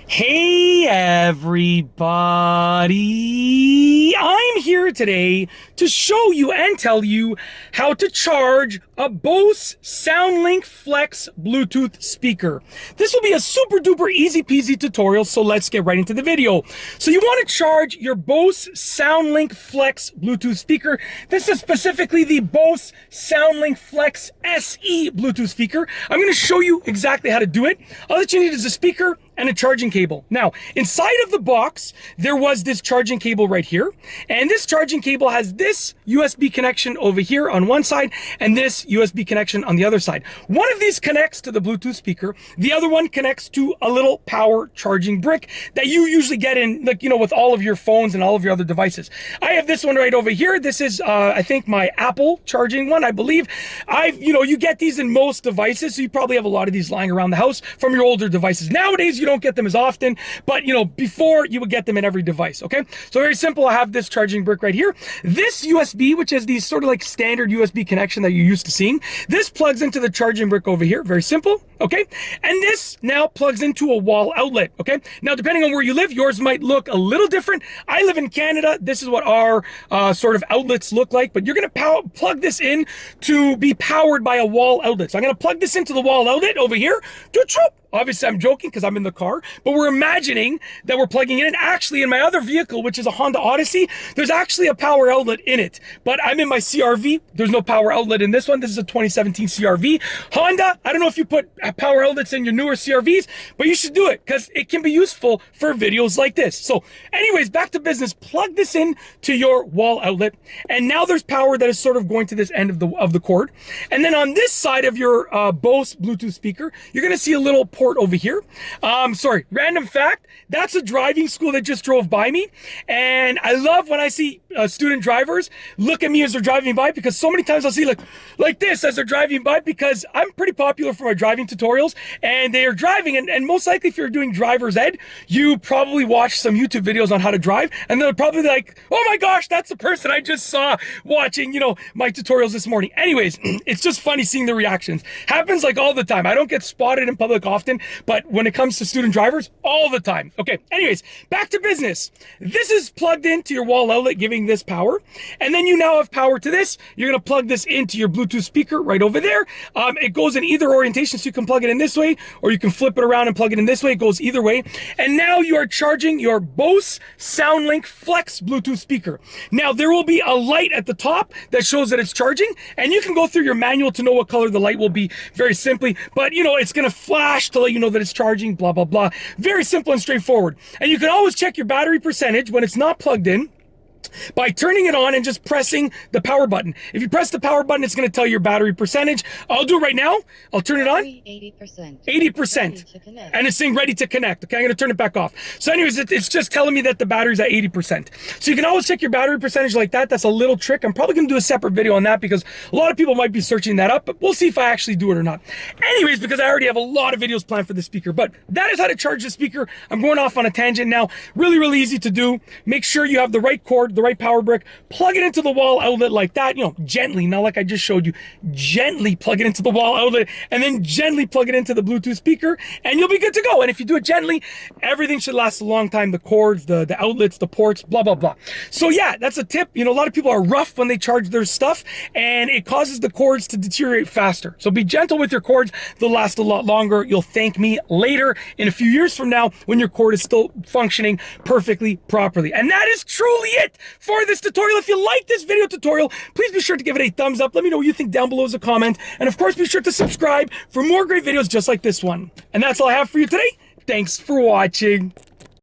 Hey everybody! I'm here today to show you and tell you how to charge a Bose Soundlink Flex Bluetooth speaker. This will be a super duper easy peasy tutorial, so let's get right into the video. So you want to charge your Bose Soundlink Flex Bluetooth speaker. This is specifically the Bose Soundlink Flex SE Bluetooth speaker. I'm going to show you exactly how to do it. All that you need is a speaker and a charging cable. Now, inside of the box, there was this charging cable right here. And this charging cable has this USB connection over here on one side and this USB connection on the other side. One of these connects to the Bluetooth speaker. The other one connects to a little power charging brick that you usually get in, like, with all of your phones and all of your other devices. I have this one right over here. This is, I think, my Apple charging one, I believe. You get these in most devices, so you probably have a lot of these lying around the house from your older devices. Nowadays, you don't get them as often, but before you would get them in every device. Okay, so very simple. I have this charging brick right here. This USB, which is the sort of like standard USB connection that you're used to seeing, this plugs into the charging brick over here. Very simple. Okay, and this now plugs into a wall outlet. Okay, now depending on where you live, yours might look a little different. I live in Canada. This is what our sort of outlets look like, but you're going to plug this in to be powered by a wall outlet. So I'm going to plug this into the wall outlet over here. Obviously, I'm joking because I'm in the car, but we're imagining that we're plugging it in. Actually, in my other vehicle, which is a Honda Odyssey, there's actually a power outlet in it, but I'm in my CRV. There's no power outlet in this one. This is a 2017 CRV. Honda, I don't know if you put power outlets in your newer CRVs, but you should do it because it can be useful for videos like this. So anyways, back to business. Plug this in to your wall outlet, and now there's power that is sort of going to this end of the cord. And then on this side of your Bose Bluetooth speaker, you're going to see a little port over here. Random fact, that's a driving school that just drove by me, and I love when I see student drivers look at me as they're driving by, because so many times I'll see like this as they're driving by, because I'm pretty popular for my driving tutorials, and they are driving, and most likely if you're doing driver's ed, you probably watch some YouTube videos on how to drive, and they're probably like, oh my gosh, that's the person I just saw watching my tutorials this morning. Anyways, it's just funny seeing the reactions. Happens like all the time. I don't get spotted in public often, but when it comes to student drivers, all the time. Okay, anyways, back to business. This is plugged into your wall outlet, giving this power, and then you now have power to this. You're going to plug this into your Bluetooth speaker right over there. It goes in either orientation, so you can plug it in this way, or you can flip it around and plug it in this way. It goes either way, and now you are charging your Bose Soundlink Flex Bluetooth speaker. Now, there will be a light at the top that shows that it's charging, and you can go through your manual to know what color the light will be, very simply, but it's going to flash to let you know that it's charging, blah, blah, blah. Very simple and straightforward. And you can always check your battery percentage when it's not plugged in by turning it on and just pressing the power button. If you press the power button, it's going to tell you your battery percentage. I'll do it right now. I'll turn it on. 80%. 80%. And it's saying ready to connect. Okay, I'm going to turn it back off. So anyways, it's just telling me that the battery's at 80%. So you can always check your battery percentage like that. That's a little trick. I'm probably going to do a separate video on that because a lot of people might be searching that up, but we'll see if I actually do it or not. Anyways, because I already have a lot of videos planned for the speaker, but that is how to charge the speaker. I'm going off on a tangent now. Really, really easy to do. Make sure you have the right cord, the right power brick, plug it into the wall outlet like that, gently, not like I just showed you. Gently plug it into the wall outlet, and then gently plug it into the Bluetooth speaker, and you'll be good to go. And if you do it gently, everything should last a long time. The cords, the outlets, the ports, blah, blah, blah. So yeah, that's a tip. A lot of people are rough when they charge their stuff, and it causes the cords to deteriorate faster. So be gentle with your cords. They'll last a lot longer. You'll thank me later in a few years from now when your cord is still functioning perfectly properly. And that is truly it for this tutorial. If you like this video tutorial, please be sure to give it a thumbs up. Let me know what you think down below as a comment. And of course, be sure to subscribe for more great videos just like this one. And that's all I have for you today. Thanks for watching.